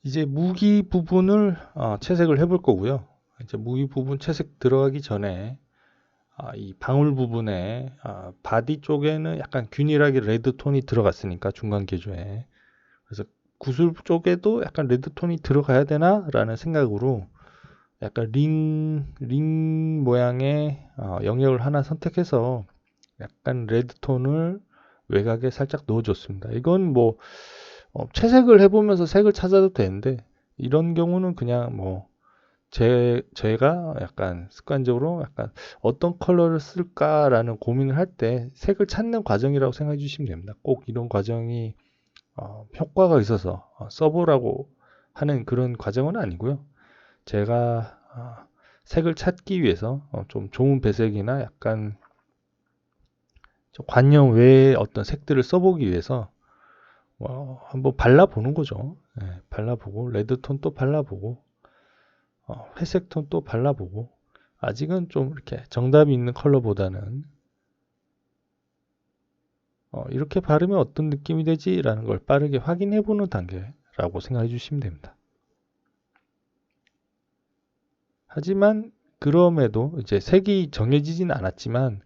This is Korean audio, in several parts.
이제 무기 부분을 채색을 해볼 거고요. 이제 무기 부분 채색 들어가기 전에 이 방울 부분에 바디 쪽에는 약간 균일하게 레드 톤이 들어갔으니까 중간 개조에 그래서 구슬 쪽에도 약간 레드 톤이 들어가야 되나 라는 생각으로 약간 링 모양의 영역을 하나 선택해서 약간 레드 톤을 외곽에 살짝 넣어줬습니다. 이건 뭐 채색을 해보면서 색을 찾아도 되는데 이런 경우는 그냥 뭐 제가 약간 습관적으로 약간 어떤 컬러를 쓸까라는 고민을 할 때 색을 찾는 과정이라고 생각해 주시면 됩니다. 꼭 이런 과정이 효과가 있어서 써보라고 하는 그런 과정은 아니고요. 제가 색을 찾기 위해서 좀 좋은 배색이나 약간 좀 관용 외의 어떤 색들을 써보기 위해서 한번 발라보는 거죠. 네, 발라보고 레드톤 또 발라보고 회색 톤 또 발라보고 아직은 좀 이렇게 정답이 있는 컬러보다는 이렇게 바르면 어떤 느낌이 되지라는 걸 빠르게 확인해보는 단계라고 생각해 주시면 됩니다. 하지만 그럼에도 이제 색이 정해지진 않았지만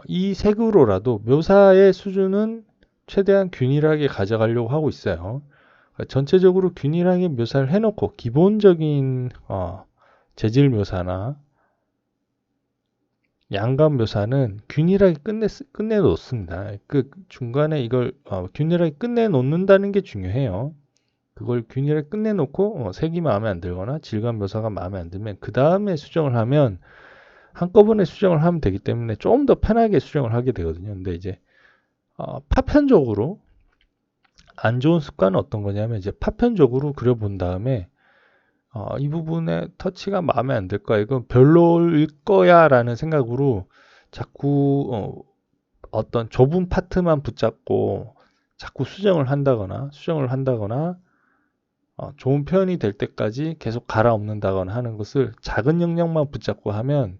이 색으로라도 묘사의 수준은 최대한 균일하게 가져가려고 하고 있어요. 전체적으로 균일하게 묘사를 해놓고 기본적인 재질 묘사나 양감 묘사는 균일하게 끝내 놓습니다. 그 중간에 이걸 균일하게 끝내 놓는다는 게 중요해요. 그걸 균일하게 끝내 놓고 색이 마음에 안 들거나 질감 묘사가 마음에 안 들면 그 다음에 수정을 하면 한꺼번에 수정을 하면 되기 때문에 조금 더 편하게 수정을 하게 되거든요. 근데 이제 파편적으로 안 좋은 습관은 어떤 거냐면 이제 파편적으로 그려본 다음에 이 부분에 터치가 마음에 안 들 거야. 이건 별로일 거야 라는 생각으로 자꾸 어떤 좁은 파트만 붙잡고 자꾸 수정을 한다거나 좋은 표현이 될 때까지 계속 갈아엎는다거나 하는 것을 작은 영역만 붙잡고 하면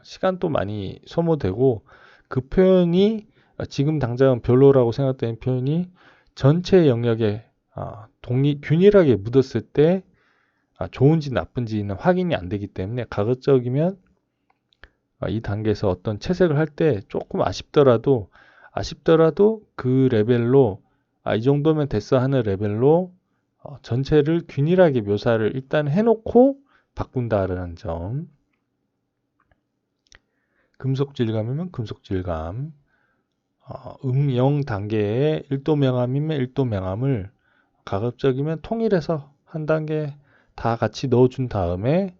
시간도 많이 소모되고 그 표현이 지금 당장 별로라고 생각되는 표현이 전체 영역에 균일하게 묻었을 때 좋은지 나쁜지는 확인이 안 되기 때문에 가급적이면 이 단계에서 어떤 채색을 할 때 조금 아쉽더라도 그 레벨로 이 정도면 됐어 하는 레벨로 전체를 균일하게 묘사를 일단 해놓고 바꾼다라는 점. 금속 질감이면 금속 질감, 음영 단계의 1도 명암이면 1도 명암을 가급적이면 통일해서 한 단계 다 같이 넣어준 다음에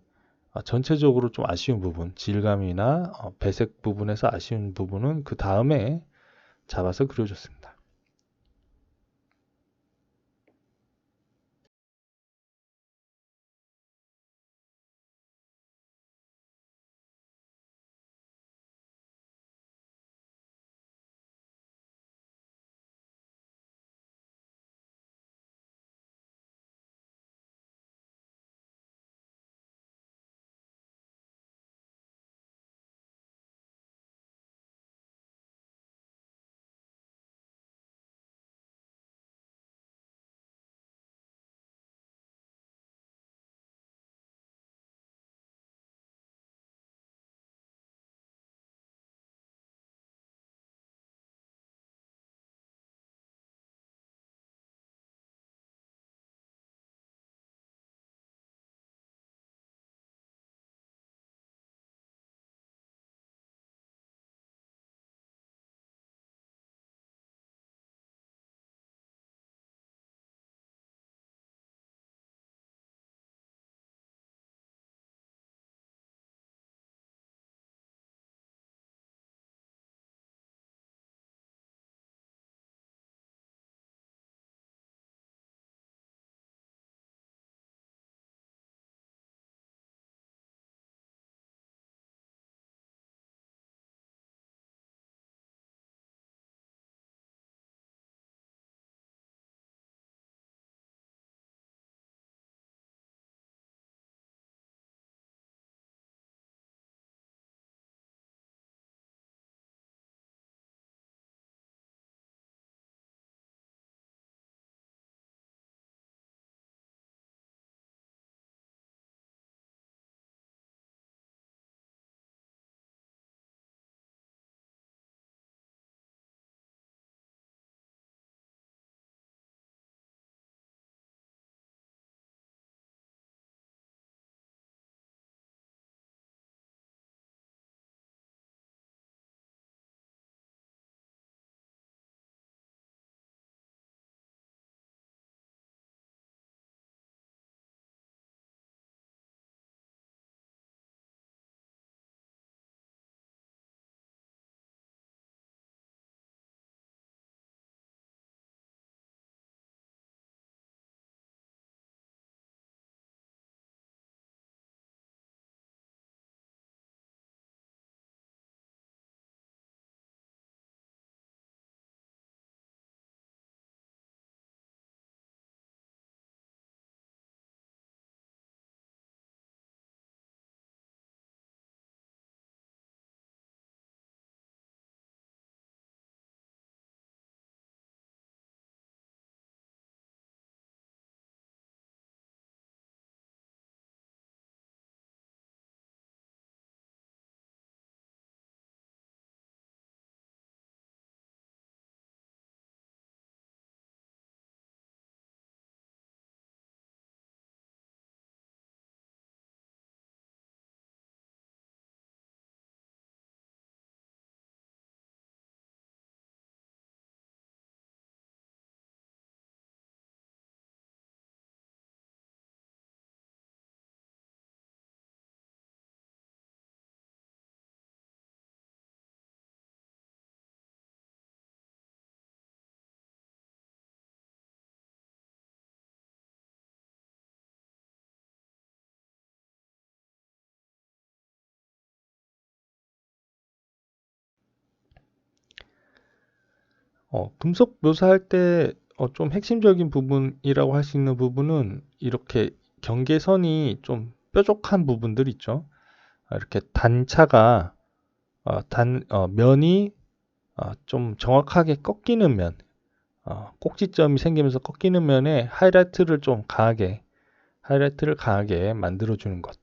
전체적으로 좀 아쉬운 부분, 질감이나 배색 부분에서 아쉬운 부분은 그 다음에 잡아서 그려줬습니다. 금속 묘사할 때 좀 핵심적인 부분이라고 할 수 있는 부분은 이렇게 경계선이 좀 뾰족한 부분들 있죠. 이렇게 단차가 면이 좀 정확하게 꺾이는 면, 꼭지점이 생기면서 꺾이는 면에 하이라이트를 강하게 만들어주는 것.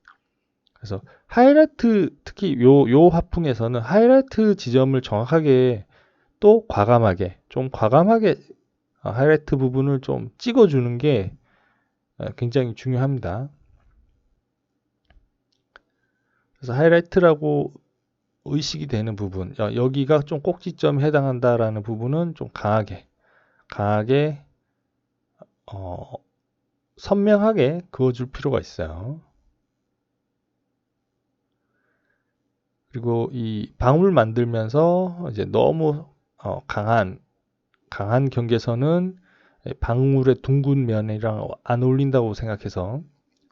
그래서 하이라이트, 특히 요 화풍에서는 하이라이트 지점을 정확하게 또 좀 과감하게 하이라이트 부분을 좀 찍어주는 게 굉장히 중요합니다. 그래서 하이라이트라고 의식이 되는 부분, 여기가 좀 꼭지점에 해당한다라는 부분은 좀 강하게, 어, 선명하게 그어줄 필요가 있어요. 그리고 이 방울 만들면서 이제 너무 강한 경계선은 방울의 둥근 면이랑 안 어울린다고 생각해서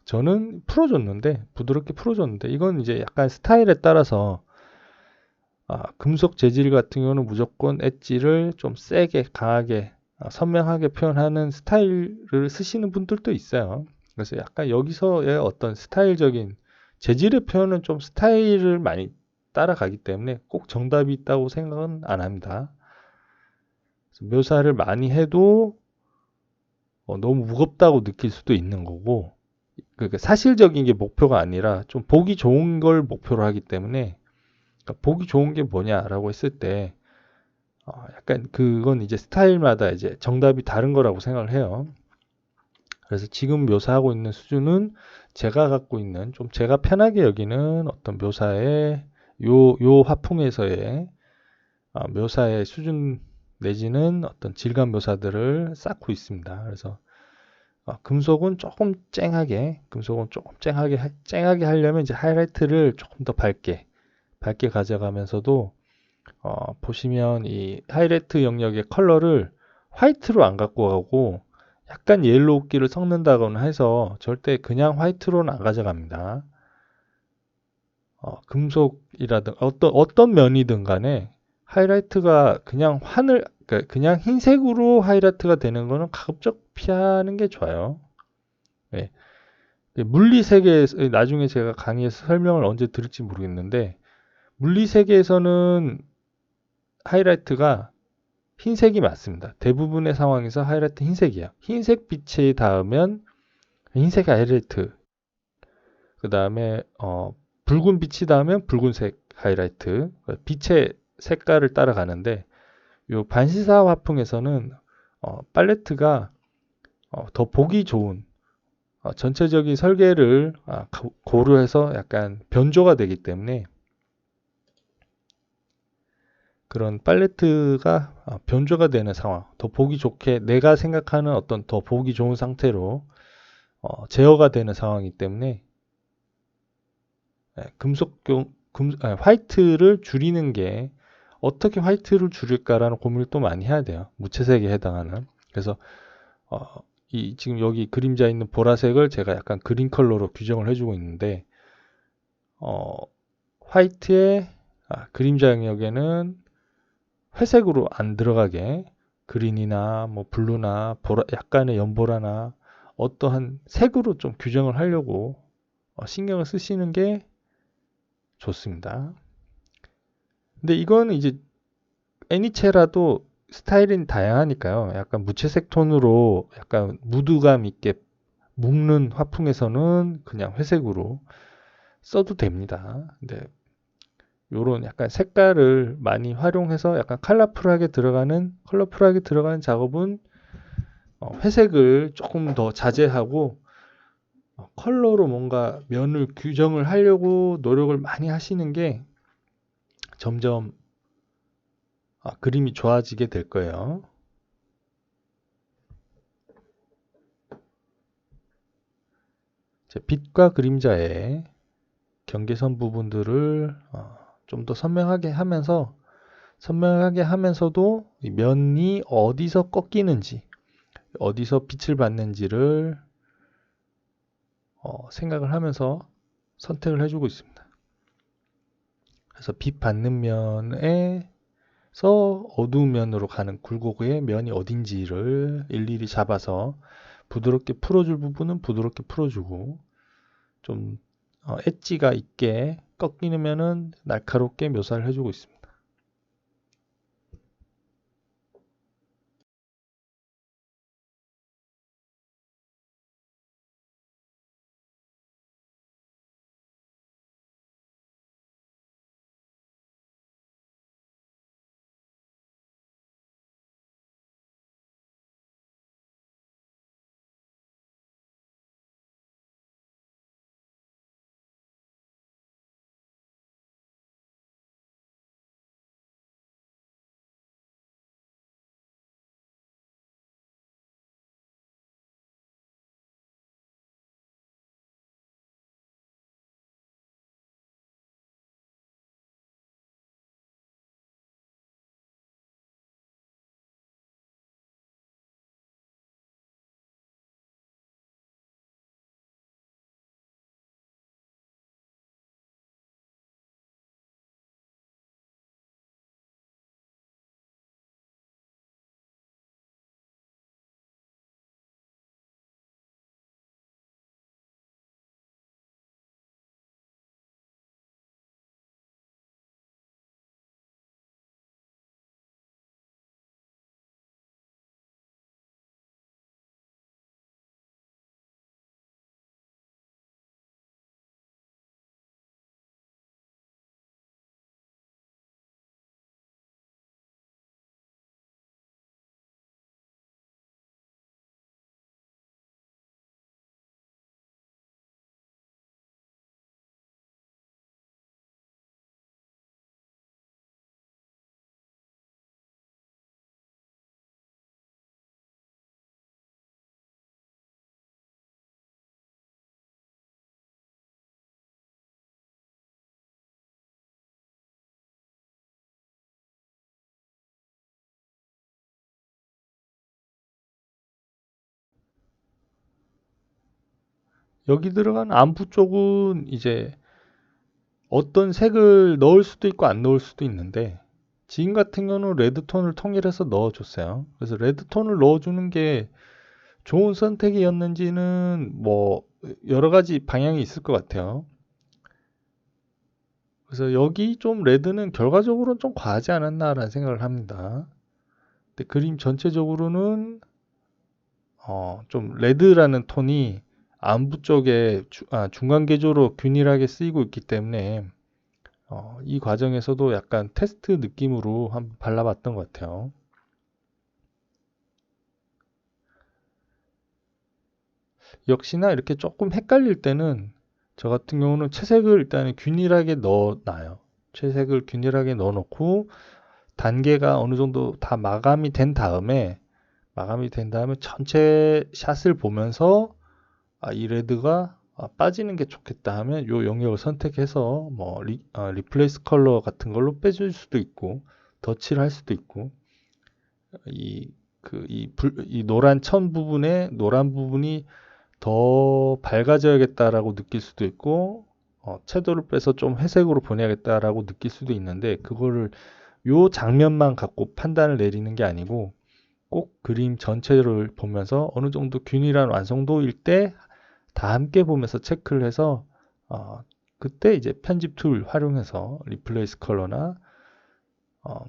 저는 부드럽게 풀어줬는데, 이건 이제 약간 스타일에 따라서 금속 재질 같은 경우는 무조건 엣지를 좀 세게, 강하게, 선명하게 표현하는 스타일을 쓰시는 분들도 있어요. 그래서 약간 여기서의 어떤 스타일적인 재질의 표현은 좀 스타일을 많이 따라가기 때문에 꼭 정답이 있다고 생각은 안 합니다. 묘사를 많이 해도 너무 무겁다고 느낄 수도 있는 거고, 그러니까 사실적인 게 목표가 아니라 좀 보기 좋은 걸 목표로 하기 때문에, 그러니까 보기 좋은 게 뭐냐라고 했을 때 약간 그건 이제 스타일마다 이제 정답이 다른 거라고 생각을 해요. 그래서 지금 묘사하고 있는 수준은 제가 갖고 있는 좀 제가 편하게 여기는 어떤 묘사의 요 화풍에서의 묘사의 수준 내지는 어떤 질감 묘사들을 쌓고 있습니다. 그래서 금속은 조금 쨍하게 하려면 이제 하이라이트를 조금 더 밝게 가져가면서도 보시면 이 하이라이트 영역의 컬러를 화이트로 안 갖고 가고 약간 옐로우기를 섞는다거나 해서 절대 그냥 화이트로는 안 가져갑니다. 금속이라든 어떤 면이든 간에 하이라이트가 그러니까 그냥 흰색으로 하이라이트가 되는 거는 가급적 피하는 게 좋아요. 네. 물리 세계에서 나중에 제가 강의에서 설명을 언제 드릴지 모르겠는데, 물리 세계에서는 하이라이트가 흰색이 맞습니다. 대부분의 상황에서 하이라이트 흰색이에요. 흰색 빛이 닿으면 흰색 하이라이트. 그 다음에 붉은 빛이 닿으면 붉은색 하이라이트. 빛의 색깔을 따라가는데, 요 반시사 화풍에서는 팔레트가 더 보기 좋은 전체적인 설계를 고려해서 약간 변조가 되기 때문에, 그런 팔레트가 변조가 되는 상황, 더 보기 좋게 내가 생각하는 어떤 더 보기 좋은 상태로 제어가 되는 상황이기 때문에 화이트를 줄이는 게, 어떻게 화이트를 줄일까라는 고민을 또 많이 해야 돼요. 무채색에 해당하는. 그래서 지금 여기 그림자 있는 보라색을 제가 약간 그린 컬러로 규정을 해주고 있는데, 화이트의 그림자 영역에는 회색으로 안 들어가게 그린이나 뭐 블루나 약간의 연보라나 어떠한 색으로 좀 규정을 하려고 신경을 쓰시는 게 좋습니다. 근데 이건 이제 애니체라도 스타일은 다양하니까요. 약간 무채색 톤으로 약간 무드감 있게 묶는 화풍에서는 그냥 회색으로 써도 됩니다. 근데 요런 약간 색깔을 많이 활용해서 약간 컬러풀하게 들어가는 작업은 회색을 조금 더 자제하고 컬러로 뭔가 면을 규정을 하려고 노력을 많이 하시는 게 점점 그림이 좋아지게 될 거예요. 빛과 그림자의 경계선 부분들을 좀 더 선명하게 하면서도 이 면이 어디서 꺾이는지, 어디서 빛을 받는지를 생각을 하면서 선택을 해주고 있습니다. 그래서 빛 받는 면에 어두운 면으로 가는 굴곡의 면이 어딘지를 일일이 잡아서 부드럽게 풀어줄 부분은 부드럽게 풀어주고 좀 엣지가 있게 꺾이는 면은 날카롭게 묘사를 해주고 있습니다. 여기 들어간 안부 쪽은 이제 어떤 색을 넣을 수도 있고 안 넣을 수도 있는데 지금 같은 경우는 레드톤을 통일해서 넣어줬어요. 그래서 레드톤을 넣어주는 게 좋은 선택이었는지는 뭐 여러 가지 방향이 있을 것 같아요. 그래서 여기 좀 레드는 결과적으로는 좀 과하지 않았나라는 생각을 합니다. 근데 그림 전체적으로는 좀 레드라는 톤이 안부 쪽에 중간 계조로 균일하게 쓰이고 있기 때문에 이 과정에서도 약간 테스트 느낌으로 한번 발라봤던 것 같아요. 역시나 이렇게 조금 헷갈릴 때는 저 같은 경우는 채색을 일단 균일하게 넣어놔요. 채색을 균일하게 넣어놓고 단계가 어느 정도 다 마감이 된 다음에 전체 샷을 보면서 이 레드가 빠지는 게 좋겠다 하면 이 영역을 선택해서 뭐 리플레이스 컬러 같은 걸로 빼줄 수도 있고 덧칠을 할 수도 있고 이 노란 천 부분에 노란 부분이 더 밝아져야겠다라고 느낄 수도 있고 채도를 빼서 좀 회색으로 보내야겠다라고 느낄 수도 있는데 그거를 요 장면만 갖고 판단을 내리는 게 아니고 꼭 그림 전체를 보면서 어느 정도 균일한 완성도일 때 다 함께 보면서 체크를 해서 그때 이제 편집 툴 활용해서 리플레이스 컬러나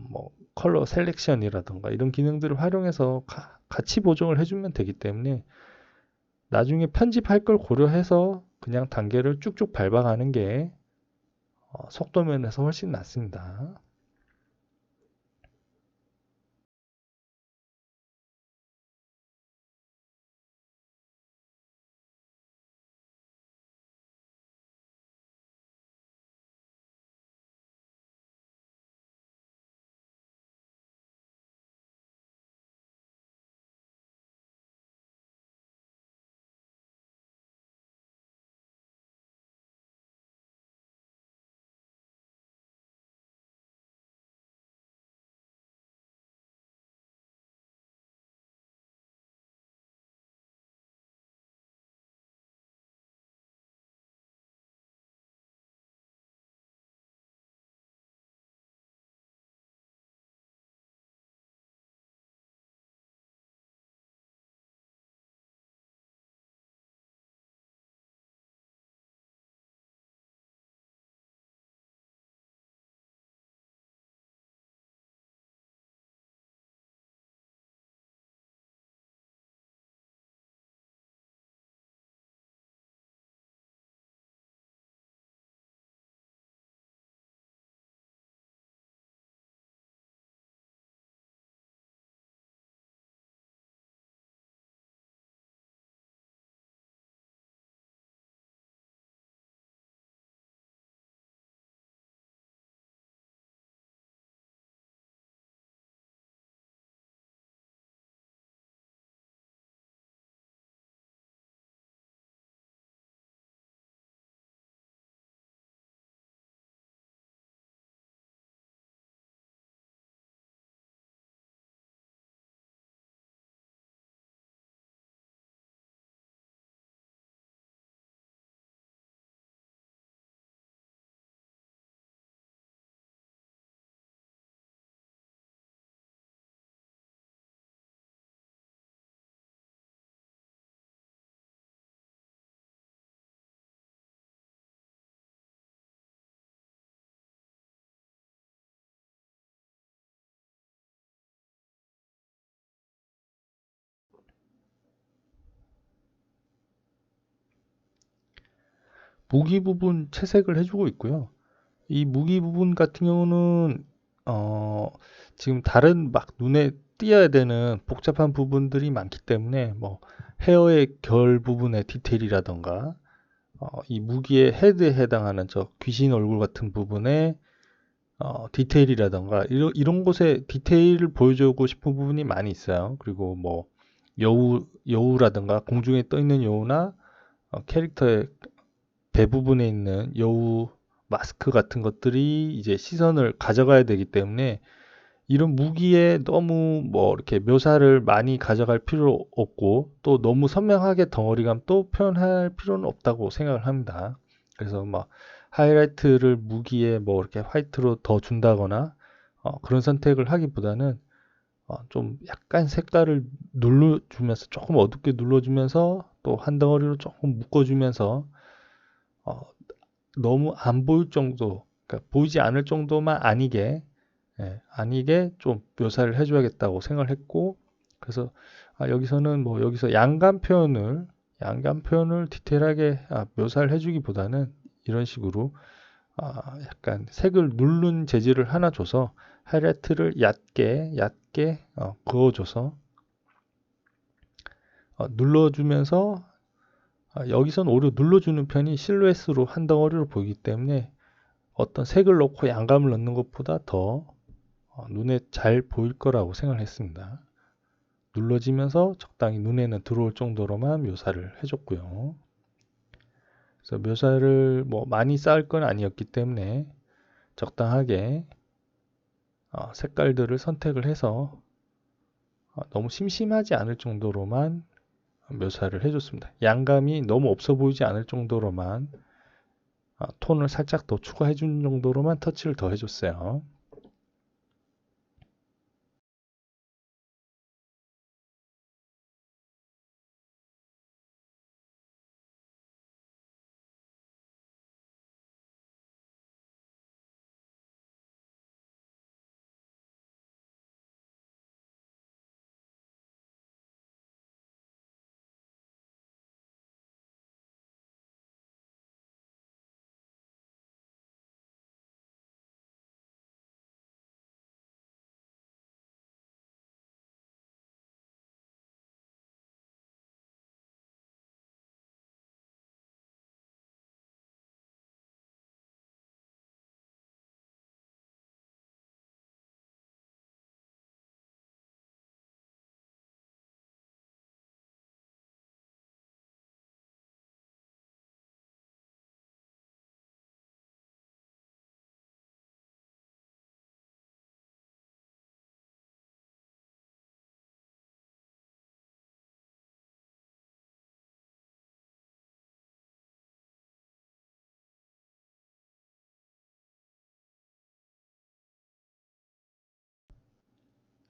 뭐 컬러 셀렉션이라든가 이런 기능들을 활용해서 같이 보정을 해주면 되기 때문에 나중에 편집할 걸 고려해서 그냥 단계를 쭉쭉 밟아가는 게 속도 면에서 훨씬 낫습니다. 무기 부분 채색을 해주고 있고요. 이 무기 부분 같은 경우는 어, 지금 다른 막 눈에 띄어야 되는 복잡한 부분들이 많기 때문에 뭐 헤어의 결 부분의 디테일이라던가 이 무기의 헤드에 해당하는 저 귀신 얼굴 같은 부분의 디테일이라던가 이런 곳에 디테일을 보여주고 싶은 부분이 많이 있어요. 그리고 뭐 여우라던가 공중에 떠 있는 여우나 캐릭터의 배 부분에 있는 여우 마스크 같은 것들이 이제 시선을 가져가야 되기 때문에 이런 무기에 너무 뭐 이렇게 묘사를 많이 가져갈 필요 없고 또 너무 선명하게 덩어리감도 표현할 필요는 없다고 생각을 합니다. 그래서 막 하이라이트를 무기에 뭐 이렇게 화이트로 더 준다거나 그런 선택을 하기보다는 좀 약간 색깔을 눌러주면서 조금 어둡게 눌러주면서 또 한 덩어리로 조금 묶어주면서 어, 너무 안 보일 정도, 그러니까 보이지 않을 정도만 아니게, 아니게 좀 묘사를 해줘야겠다고 생각을 했고, 그래서 여기서는 뭐 여기서 양감 표현을 디테일하게 묘사를 해주기보다는 이런 식으로 약간 색을 누른 재질을 하나 줘서 하이라이트를 얕게 그어줘서 눌러주면서 여기선 오히려 눌러주는 편이 실루엣으로 한 덩어리로 보이기 때문에 어떤 색을 넣고 양감을 넣는 것보다 더 눈에 잘 보일 거라고 생각을 했습니다. 눌러지면서 적당히 눈에는 들어올 정도로만 묘사를 해줬고요. 그래서 묘사를 뭐 많이 쌓을 건 아니었기 때문에 적당하게 색깔들을 선택을 해서 너무 심심하지 않을 정도로만 묘사를 해줬습니다. 양감이 너무 없어 보이지 않을 정도로만 톤을 살짝 더 추가해 준 정도로만 터치를 더 해줬어요.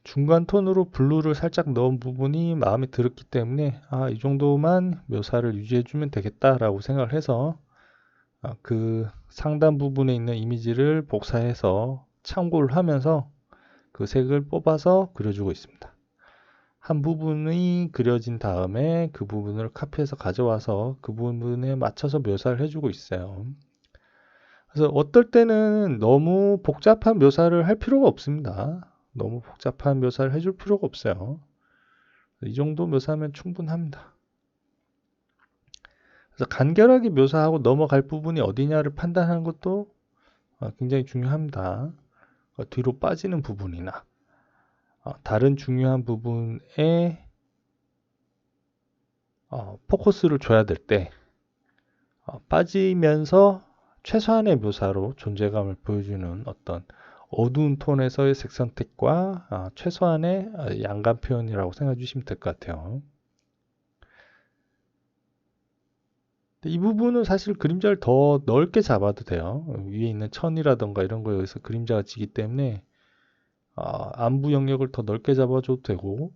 중간 톤으로 블루를 살짝 넣은 부분이 마음에 들었기 때문에 이 정도만 묘사를 유지해주면 되겠다라고 생각을 해서 그 상단 부분에 있는 이미지를 복사해서 참고를 하면서 그 색을 뽑아서 그려주고 있습니다. 한 부분이 그려진 다음에 그 부분을 카피해서 가져와서 그 부분에 맞춰서 묘사를 해주고 있어요. 그래서 어떨 때는 너무 복잡한 묘사를 할 필요가 없습니다. 너무 복잡한 묘사를 해줄 필요가 없어요. 이 정도 묘사하면 충분합니다. 그래서 간결하게 묘사하고 넘어갈 부분이 어디냐를 판단하는 것도 굉장히 중요합니다. 뒤로 빠지는 부분이나 다른 중요한 부분에 포커스를 줘야 될 때 빠지면서 최소한의 묘사로 존재감을 보여주는 어떤 어두운 톤에서의 색 선택과 최소한의 양감 표현이라고 생각해 주시면 될 것 같아요. 이 부분은 사실 그림자를 더 넓게 잡아도 돼요. 위에 있는 천이라던가 이런 거에 의해서 그림자가 지기 때문에 안부 영역을 더 넓게 잡아줘도 되고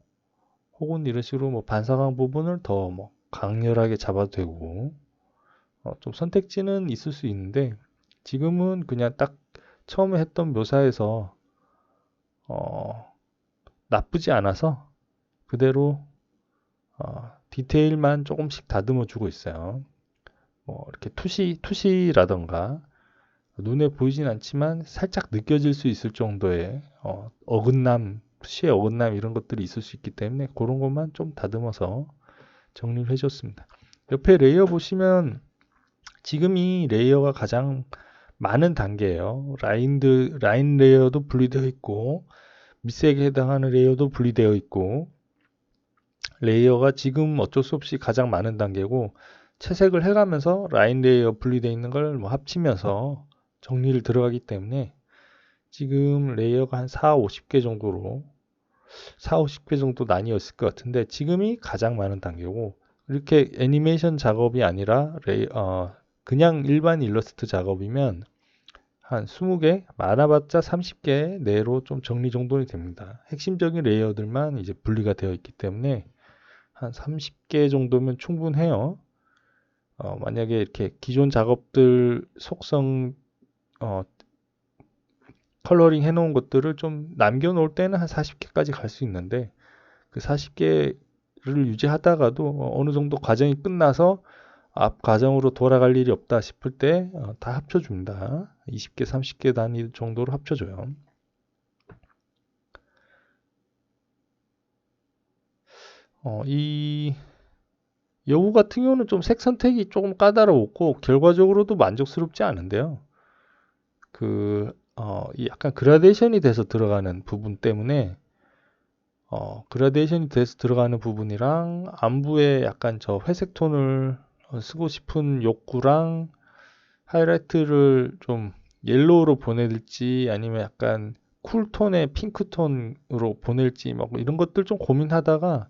혹은 이런 식으로 뭐 반사광 부분을 더 뭐 강렬하게 잡아도 되고 좀 선택지는 있을 수 있는데 지금은 그냥 딱 처음에 했던 묘사에서 어, 나쁘지 않아서 그대로 디테일만 조금씩 다듬어 주고 있어요. 뭐 이렇게 투시라던가 눈에 보이진 않지만 살짝 느껴질 수 있을 정도의 어긋남, 투시의 어긋남 이런 것들이 있을 수 있기 때문에 그런 것만 좀 다듬어서 정리를 해줬습니다. 옆에 레이어 보시면 지금이 레이어가 가장 많은 단계예요. 라인 레이어도 분리되어 있고 밑색에 해당하는 레이어도 분리되어 있고 레이어가 지금 어쩔 수 없이 가장 많은 단계고 채색을 해가면서 라인 레이어 분리되어 있는 걸 뭐 합치면서 정리를 들어가기 때문에 지금 레이어가 한 4, 50개 정도로 4, 50개 정도 나뉘었을 것 같은데 지금이 가장 많은 단계고 이렇게 애니메이션 작업이 아니라 그냥 일반 일러스트 작업이면 한 20개, 많아봤자 30개 내로 좀 정리 정돈이 됩니다. 핵심적인 레이어들만 이제 분리가 되어 있기 때문에 한 30개 정도면 충분해요. 만약에 이렇게 기존 작업들 속성, 어, 컬러링 해놓은 것들을 좀 남겨놓을 때는 한 40개까지 갈 수 있는데 그 40개를 유지하다가도 어느 정도 과정이 끝나서 앞 과정으로 돌아갈 일이 없다 싶을 때 다 합쳐줍니다. 20개, 30개 단위 정도로 합쳐줘요. 이 여우 같은 경우는 좀 색 선택이 조금 까다로웠고 결과적으로도 만족스럽지 않은데요. 이 약간 그라데이션이 돼서 들어가는 부분 때문에 그라데이션이 돼서 들어가는 부분이랑 안부에 약간 저 회색 톤을 쓰고 싶은 욕구랑 하이라이트를 좀 옐로우로 보낼지 아니면 약간 쿨톤의 핑크톤으로 보낼지 막 이런 것들 좀 고민하다가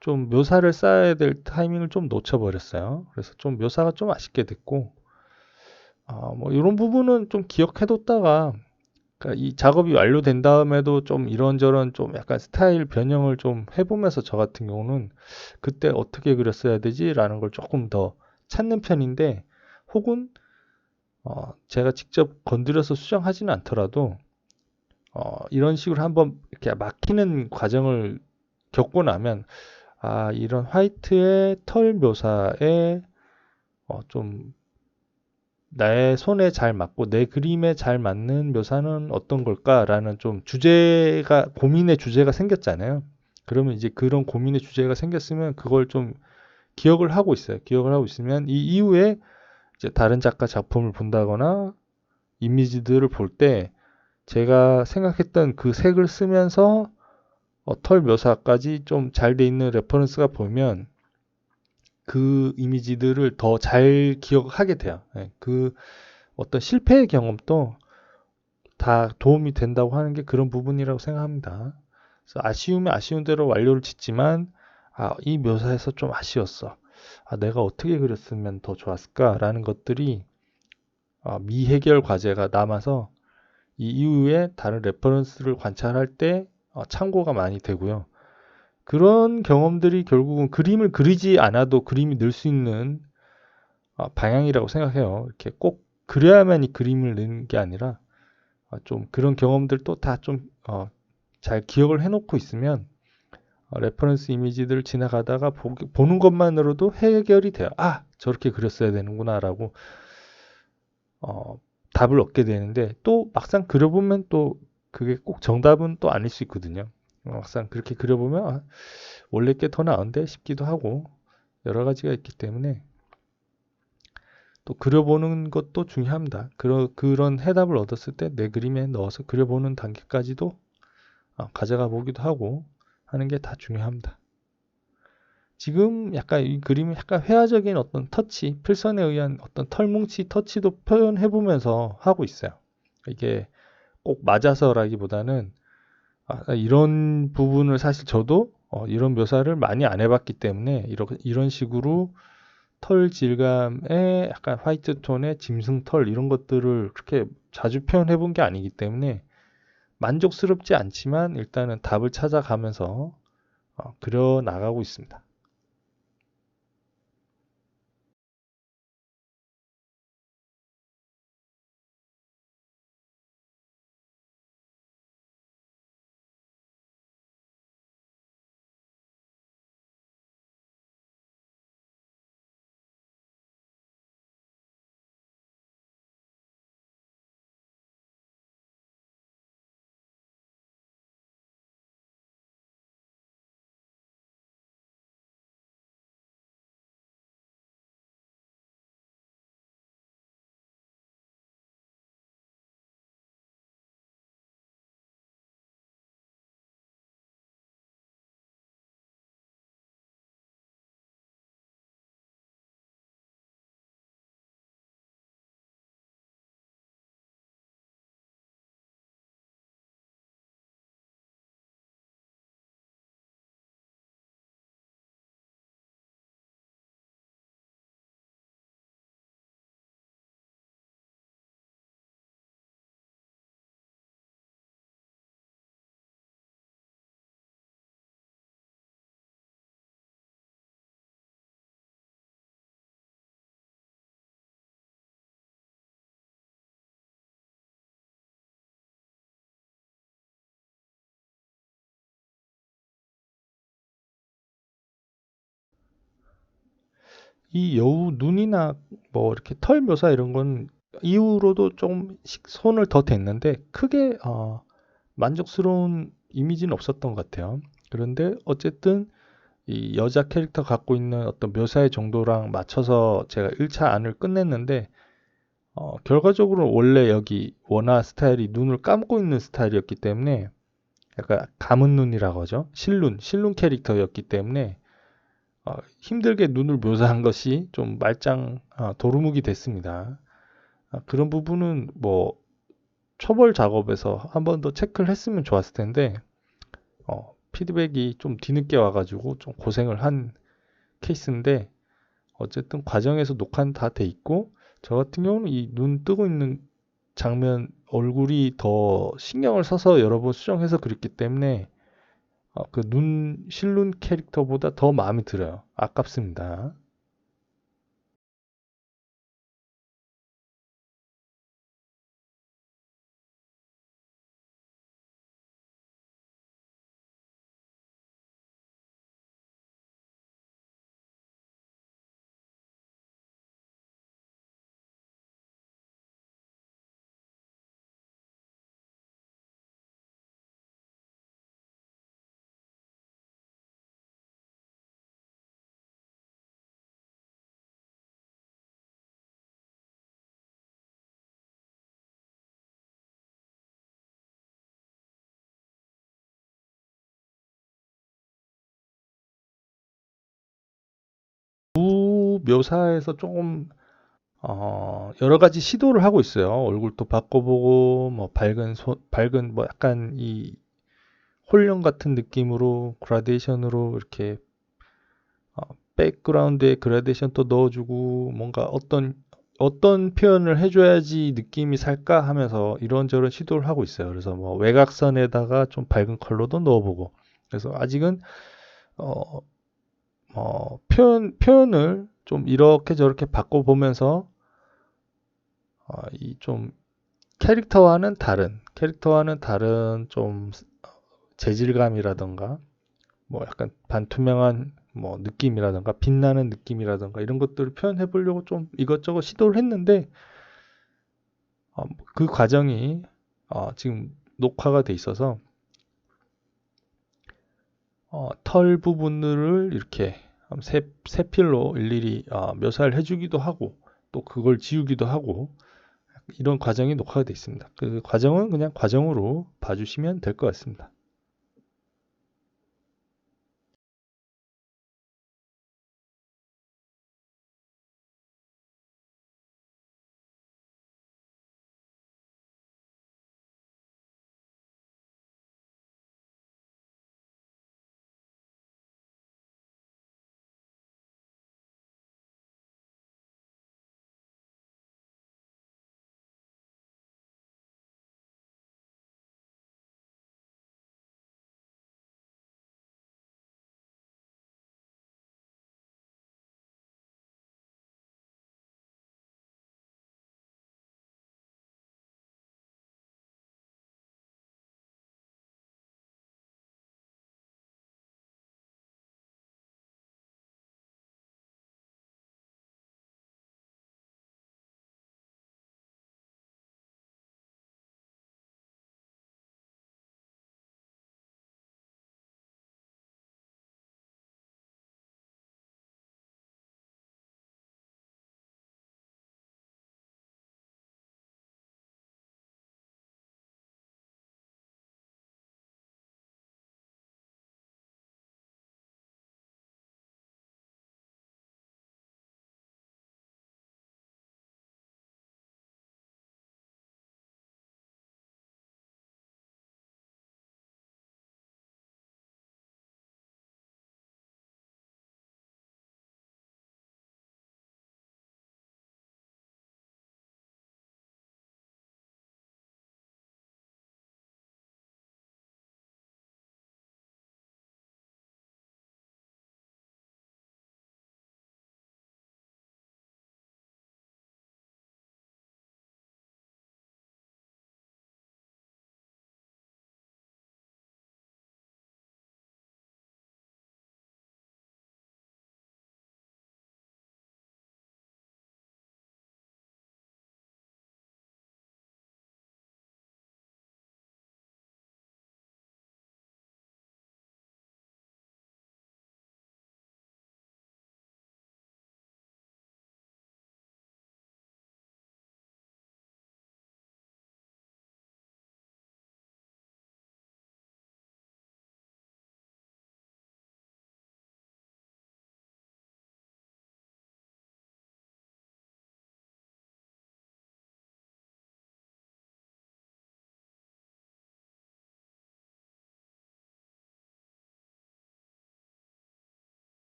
좀 묘사를 쌓아야 될 타이밍을 좀 놓쳐버렸어요. 그래서 좀 묘사가 좀 아쉽게 됐고, 뭐 이런 부분은 좀 기억해뒀다가 그러니까 이 작업이 완료된 다음에도 좀 이런저런 좀 약간 스타일 변형을 좀 해보면서 저 같은 경우는 그때 어떻게 그렸어야 되지라는 걸 조금 더 찾는 편인데 혹은 제가 직접 건드려서 수정하지는 않더라도 이런 식으로 한번 이렇게 막히는 과정을 겪고 나면 이런 화이트의 털 묘사에 좀 나의 손에 잘 맞고 내 그림에 잘 맞는 묘사는 어떤 걸까라는 좀 고민의 주제가 생겼잖아요. 그러면 이제 그런 고민의 주제가 생겼으면 그걸 좀 기억을 하고 있어요. 기억을 하고 있으면 이 이후에 이제 다른 작가 작품을 본다거나 이미지들을 볼 때 제가 생각했던 그 색을 쓰면서 털 묘사까지 좀 잘 돼 있는 레퍼런스가 보면 그 이미지들을 더 잘 기억하게 돼요. 예, 그 어떤 실패의 경험도 다 도움이 된다고 하는 게 그런 부분이라고 생각합니다. 그래서 아쉬우면 아쉬운 대로 완료를 짓지만 이 묘사에서 좀 아쉬웠어. 내가 어떻게 그렸으면 더 좋았을까라는 것들이 미해결 과제가 남아서 이 이후에 다른 레퍼런스를 관찰할 때 참고가 많이 되고요. 그런 경험들이 결국은 그림을 그리지 않아도 그림이 늘 수 있는 방향이라고 생각해요. 이렇게 꼭 그려야만 이 그림을 넣는 게 아니라 좀 그런 경험들도 다 좀 잘 기억을 해놓고 있으면 레퍼런스 이미지들을 지나가다가 보는 것만으로도 해결이 돼요. 저렇게 그렸어야 되는구나라고 답을 얻게 되는데 또 막상 그려보면 또 그게 꼭 정답은 또 아닐 수 있거든요. 막상 그렇게 그려보면 원래 게 더 나은데 싶기도 하고 여러 가지가 있기 때문에 또 그려보는 것도 중요합니다. 그런 해답을 얻었을 때 내 그림에 넣어서 그려보는 단계까지도 가져가 보기도 하고 하는 게 다 중요합니다. 지금 약간 이 그림은 약간 회화적인 어떤 터치, 필선에 의한 어떤 털뭉치 터치도 표현해 보면서 하고 있어요. 이게 꼭 맞아서라기보다는 이런 부분을 사실 저도 이런 묘사를 많이 안 해봤기 때문에 이런 식으로 털 질감의 약간 화이트 톤의 짐승 털 이런 것들을 그렇게 자주 표현해 본 게 아니기 때문에 만족스럽지 않지만 일단은 답을 찾아가면서 그려 나가고 있습니다. 이 여우 눈이나 뭐 이렇게 털 묘사 이런 건 이후로도 조금씩 손을 더 댔는데 크게 만족스러운 이미지는 없었던 것 같아요. 그런데 어쨌든 이 여자 캐릭터 갖고 있는 어떤 묘사의 정도랑 맞춰서 제가 1차 안을 끝냈는데 결과적으로 원래 여기 원화 스타일이 눈을 감고 있는 스타일이었기 때문에 약간 감은 눈이라고 하죠. 실눈 캐릭터였기 때문에 힘들게 눈을 묘사한 것이 좀 말짱 도루묵이 됐습니다. 그런 부분은 뭐 초벌 작업에서 한 번 더 체크를 했으면 좋았을 텐데 피드백이 좀 뒤늦게 와가지고 좀 고생을 한 케이스인데 어쨌든 과정에서 녹화는 다 돼 있고 저 같은 경우는 이 눈 뜨고 있는 장면 얼굴이 더 신경을 써서 여러 번 수정해서 그렸기 때문에 그 실눈 캐릭터보다 더 마음에 들어요. 아깝습니다. 무 묘사에서 조금 여러 가지 시도를 하고 있어요. 얼굴도 바꿔보고 뭐 밝은 뭐 약간 이 홀령 같은 느낌으로 그라데이션으로 이렇게 어, 백그라운드에 그라데이션 또 넣어주고 뭔가 어떤 표현을 해줘야지 느낌이 살까 하면서 이런저런 시도를 하고 있어요. 그래서 뭐 외곽선에다가 좀 밝은 컬러도 넣어보고 그래서 아직은 어, 표현을 좀 이렇게 저렇게 바꿔보면서 이 좀 캐릭터와는 다른 좀 재질감이라던가 뭐 약간 반투명한 뭐 느낌이라던가 빛나는 느낌이라던가 이런 것들을 표현해 보려고 좀 이것저것 시도를 했는데 그 과정이 지금 녹화가 돼 있어서 털 부분들을 이렇게 세필로 일일이 묘사를 해주기도 하고 또 그걸 지우기도 하고 이런 과정이 녹화가 돼 있습니다. 그 과정은 그냥 과정으로 봐주시면 될 것 같습니다.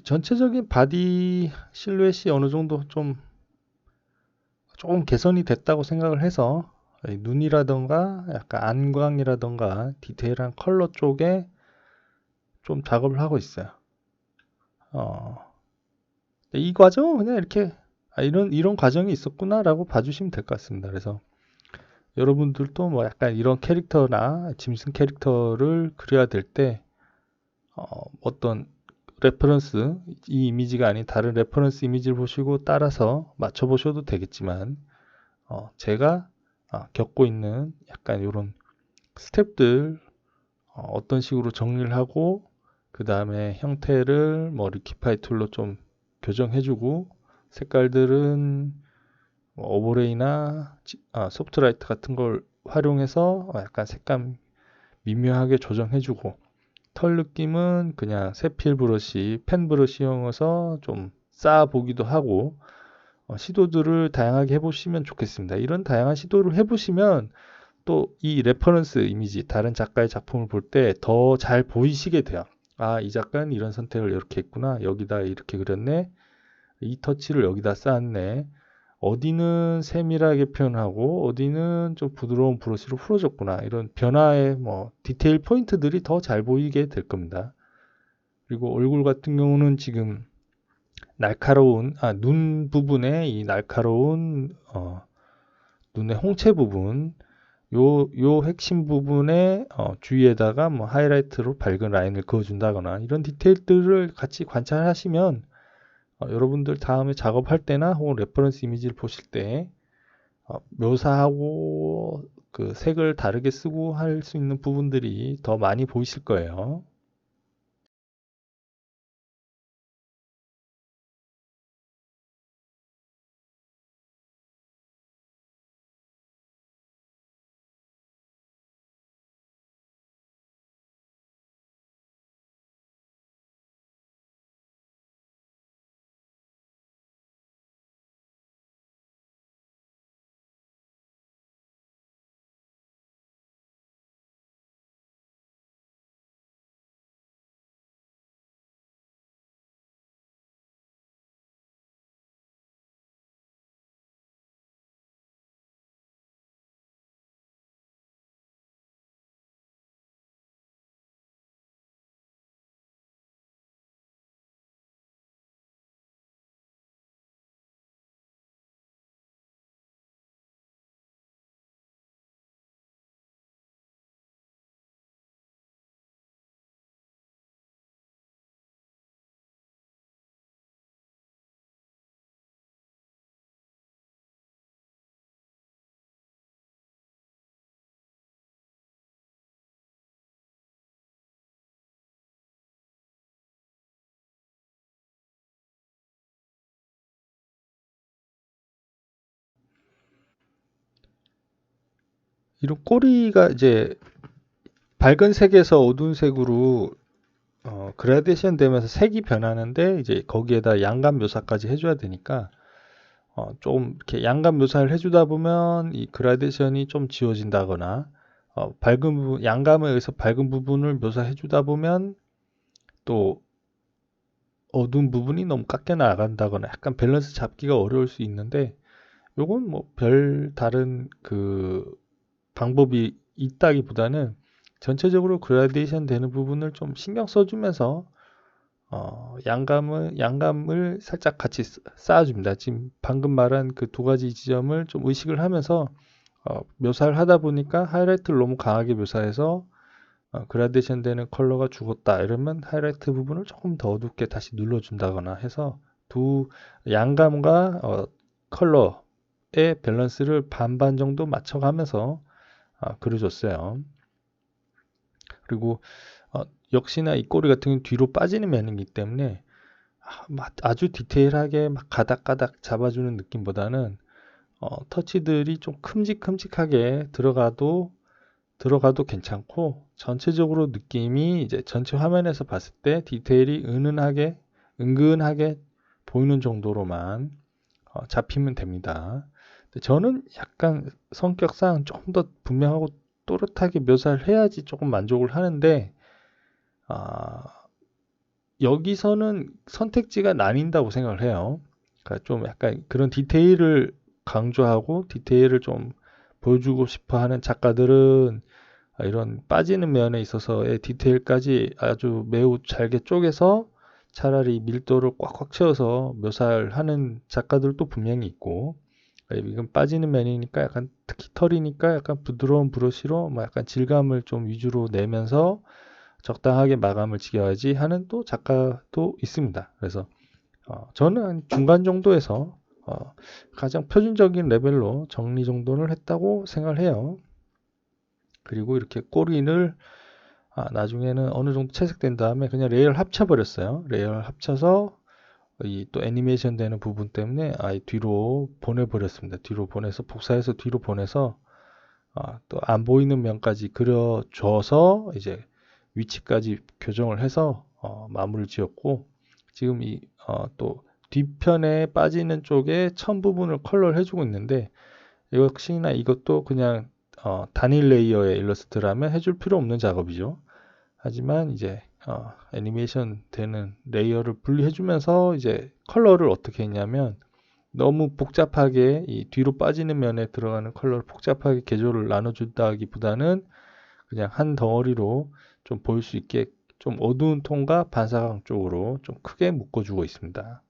전체적인 바디 실루엣이 어느 정도 조금 개선이 됐다고 생각을 해서 눈이라던가 약간 안광이라던가 디테일한 컬러 쪽에 좀 작업을 하고 있어요. 어, 이 과정은 그냥 이렇게 이런 과정이 있었구나라고 봐주시면 될 것 같습니다. 그래서 여러분들도 뭐 약간 이런 캐릭터나 짐승 캐릭터를 그려야 될 때 어떤 레퍼런스, 이 이미지가 아닌 다른 레퍼런스 이미지를 보시고 따라서 맞춰보셔도 되겠지만 제가 겪고 있는 약간 이런 스텝들 어떤 식으로 정리를 하고 그 다음에 형태를 뭐 리키파이 툴로 좀 교정해주고 색깔들은 뭐 오버레이나 소프트라이트 같은 걸 활용해서 약간 색감 미묘하게 조정해주고 털 느낌은 그냥 세필 브러쉬, 펜 브러쉬 이용해서 좀 쌓아보기도 하고 시도들을 다양하게 해보시면 좋겠습니다. 이런 다양한 시도를 해보시면 또 이 레퍼런스 이미지, 다른 작가의 작품을 볼 때 더 잘 보이시게 돼요. 이 작가는 이런 선택을 이렇게 했구나. 여기다 이렇게 그렸네. 이 터치를 여기다 쌓았네. 어디는 세밀하게 표현하고 어디는 좀 부드러운 브러쉬로 풀어줬구나. 이런 변화의 뭐 디테일 포인트들이 더 잘 보이게 될 겁니다. 그리고 얼굴 같은 경우는 지금 날카로운 눈 부분에 이 날카로운 눈의 홍채 부분 요 핵심 부분에 주위에다가 뭐 하이라이트로 밝은 라인을 그어준다거나 이런 디테일들을 같이 관찰하시면 여러분들 다음에 작업할 때나 혹은 레퍼런스 이미지를 보실 때 묘사하고 그 색을 다르게 쓰고 할 수 있는 부분들이 더 많이 보이실 거예요. 이런 꼬리가 이제 밝은 색에서 어두운 색으로 그라데이션 되면서 색이 변하는데 이제 거기에다 양감 묘사까지 해줘야 되니까 좀 이렇게 양감 묘사를 해주다 보면 이 그라데이션이 좀 지워진다거나 밝은 부분, 양감에 의해서 밝은 부분을 묘사해주다 보면 또 어두운 부분이 너무 깎여 나간다거나 약간 밸런스 잡기가 어려울 수 있는데 요건 뭐 별 다른 그 방법이 있다기보다는 전체적으로 그라데이션 되는 부분을 좀 신경 써주면서 양감을 살짝 같이 쌓아줍니다. 지금 방금 말한 그 두 가지 지점을 좀 의식을 하면서 묘사를 하다 보니까 하이라이트를 너무 강하게 묘사해서 그라데이션 되는 컬러가 죽었다 이러면 하이라이트 부분을 조금 더 어둡게 다시 눌러준다거나 해서 두 양감과 컬러의 밸런스를 반반 정도 맞춰가면서 그려줬어요. 그리고 역시나 이 꼬리 같은 경우는 뒤로 빠지는 면이기 때문에 아주 디테일하게 막 가닥가닥 잡아주는 느낌보다는 터치들이 좀 큼직큼직하게 들어가도 괜찮고 전체적으로 느낌이 이제 전체 화면에서 봤을 때 디테일이 은근하게 보이는 정도로만 잡히면 됩니다. 저는 약간 성격상 조금 더 분명하고 또렷하게 묘사를 해야지 조금 만족을 하는데 아, 여기서는 선택지가 나뉜다고 생각을 해요. 그러니까 좀 약간 그런 디테일을 강조하고 디테일을 좀 보여주고 싶어 하는 작가들은 이런 빠지는 면에 있어서의 디테일까지 아주 매우 잘게 쪼개서 차라리 밀도를 꽉꽉 채워서 묘사를 하는 작가들도 분명히 있고, 이건 빠지는 면이니까 약간 특히 털이니까 약간 부드러운 브러쉬로 뭐 약간 질감을 좀 위주로 내면서 적당하게 마감을 지어야지 하는 또 작가도 있습니다. 그래서 저는 한 중간 정도에서 가장 표준적인 레벨로 정리 정돈을 했다고 생각을 해요. 그리고 이렇게 꼬리를 나중에는 어느 정도 채색된 다음에 그냥 레이어를 합쳐버렸어요. 레이어를 합쳐서 이 또 애니메이션 되는 부분 때문에 뒤로 보내버렸습니다. 뒤로 보내서 복사해서 뒤로 보내서 또 안 보이는 면까지 그려줘서 이제 위치까지 교정을 해서 마무리를 지었고, 지금 또 뒤편에 빠지는 쪽에 천 부분을 컬러를 해주고 있는데, 역시나 이것도 그냥 단일 레이어의 일러스트라면 해줄 필요 없는 작업이죠. 하지만 이제 애니메이션 되는 레이어를 분리해주면서 이제 컬러를 어떻게 했냐면, 너무 복잡하게 이 뒤로 빠지는 면에 들어가는 컬러를 복잡하게 개조를 나눠준다기보다는 그냥 한 덩어리로 좀 보일 수 있게 좀 어두운 톤과 반사광 쪽으로 좀 크게 묶어주고 있습니다.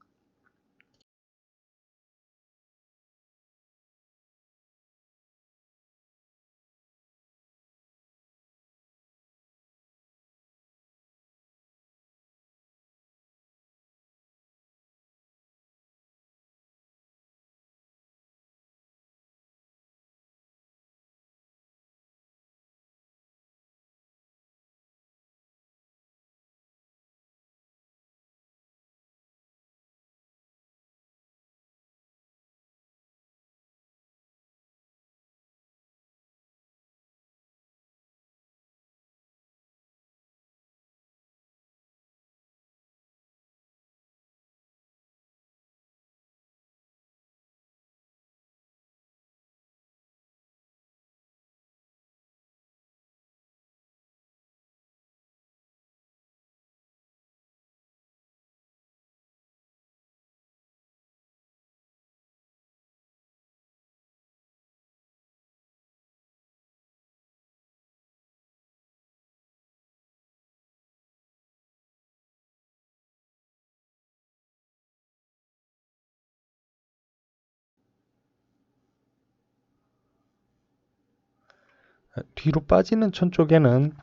뒤로 빠지는 천 쪽에는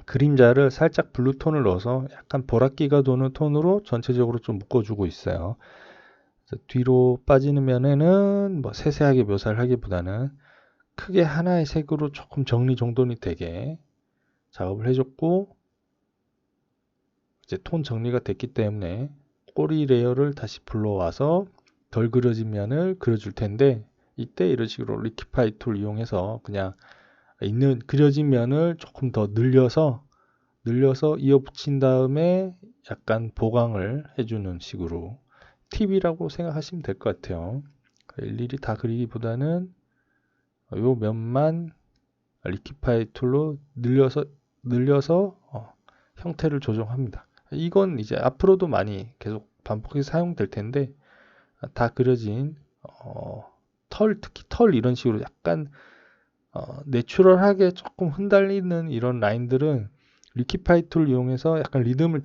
그림자를 살짝 블루톤을 넣어서 약간 보랏기가 도는 톤으로 전체적으로 좀 묶어주고 있어요. 그래서 뒤로 빠지는 면에는 뭐 세세하게 묘사를 하기보다는 크게 하나의 색으로 조금 정리정돈이 되게 작업을 해줬고, 이제 톤 정리가 됐기 때문에 꼬리 레이어를 다시 불러와서 덜 그려진 면을 그려줄 텐데, 이때 이런 식으로 리키파이 툴 이용해서 그냥 있는 그려진 면을 조금 더 늘려서 이어붙인 다음에 약간 보강을 해주는 식으로 팁이라고 생각하시면 될 것 같아요. 일일이 다 그리기보다는 요 면만 리키파이 툴로 늘려서 형태를 조정합니다. 이건 이제 앞으로도 많이 계속 반복해서 사용될 텐데, 다 그려진 특히 털 이런 식으로 약간 내추럴하게 조금 흔들리는 이런 라인들은 리키파이 툴 이용해서 약간 리듬을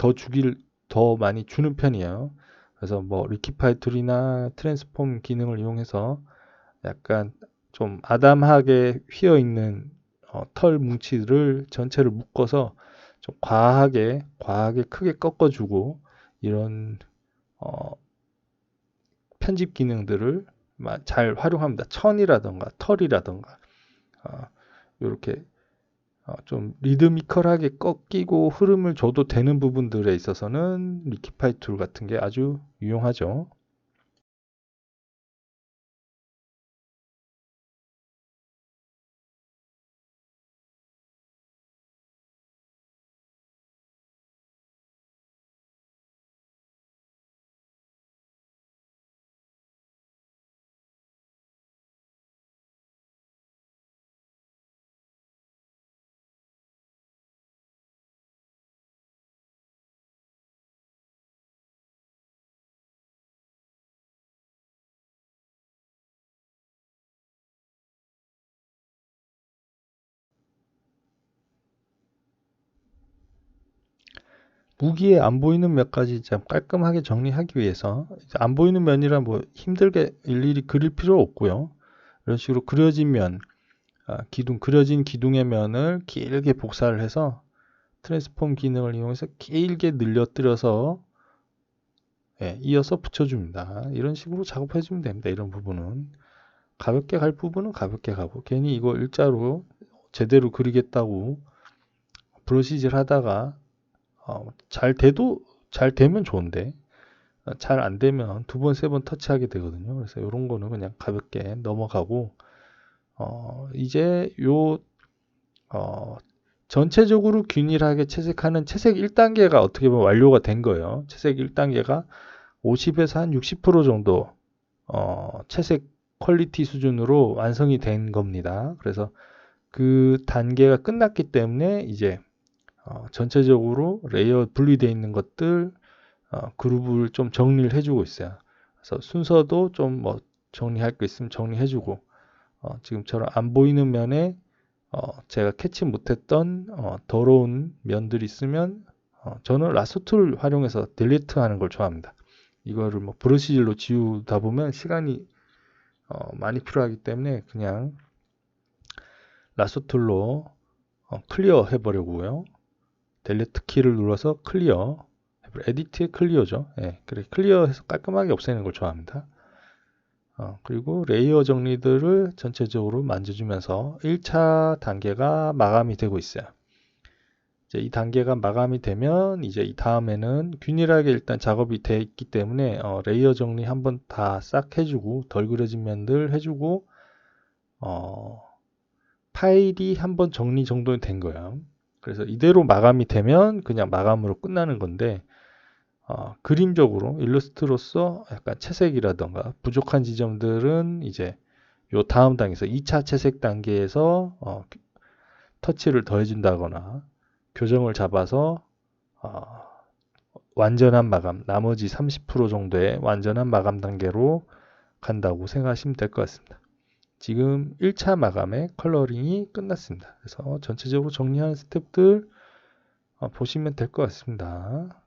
더 많이 주는 편이에요. 그래서 뭐 리키파이 툴이나 트랜스폼 기능을 이용해서 약간 좀 아담하게 휘어 있는 털 뭉치를 전체를 묶어서 좀 과하게 크게 꺾어주고, 이런 어, 편집 기능들을 잘 활용합니다. 천이라던가 털이라던가 이렇게 좀 리드미컬하게 꺾이고 흐름을 줘도 되는 부분들에 있어서는 리키파이 툴 같은 게 아주 유용하죠. 무기에 안 보이는 몇까지 좀 깔끔하게 정리하기 위해서 안 보이는 면이라 뭐 힘들게 일일이 그릴 필요 없고요. 이런 식으로 그려진 면, 그려진 기둥의 면을 길게 복사를 해서 트랜스폼 기능을 이용해서 길게 늘려뜨려서 이어서 붙여줍니다. 이런 식으로 작업해주면 됩니다. 이런 부분은 가볍게 갈 부분은 가볍게 가고 괜히 이거 일자로 제대로 그리겠다고 브러시질 하다가 잘 되면 좋은데 잘 안 되면 두 번, 세 번 터치하게 되거든요. 그래서 이런 거는 그냥 가볍게 넘어가고 이제 전체적으로 균일하게 채색하는 채색 1단계가 어떻게 보면 완료가 된 거예요. 채색 1단계가 50에서 한 60% 정도 채색 퀄리티 수준으로 완성이 된 겁니다. 그래서 그 단계가 끝났기 때문에 이제 전체적으로 레이어 분리되어 있는 것들 그룹을 좀 정리를 해주고 있어요. 그래서 순서도 좀 뭐 정리할 거 있으면 정리해주고 지금처럼 안 보이는 면에 제가 캐치 못했던 더러운 면들이 있으면 저는 라sso 툴 활용해서 딜리트 하는 걸 좋아합니다. 이거를 뭐 브러쉬질로 지우다 보면 시간이 많이 필요하기 때문에 그냥 라sso 툴로 클리어 해보려고요. 델리트 키를 눌러서 클리어. 에디트의 클리어죠. 그래 클리어해서 깔끔하게 없애는 걸 좋아합니다. 그리고 레이어 정리들을 전체적으로 만져주면서 1차 단계가 마감이 되고 있어요. 이제 이 단계가 마감이 되면 이제 이 다음에는 균일하게 일단 작업이 돼 있기 때문에 레이어 정리 한번 다 싹 해주고 덜 그려진 면들 해주고 파일이 한번 정리 정도는 된 거예요. 그래서 이대로 마감이 되면 그냥 마감으로 끝나는 건데 그림적으로 일러스트로서 약간 채색이라던가 부족한 지점들은 이제 요 다음 단계에서 2차 채색 단계에서 터치를 더해준다거나 교정을 잡아서 완전한 마감, 나머지 30% 정도의 완전한 마감 단계로 간다고 생각하시면 될 것 같습니다. 지금 1차 마감의 컬러링이 끝났습니다. 그래서 전체적으로 정리하는 스텝들 보시면 될 것 같습니다.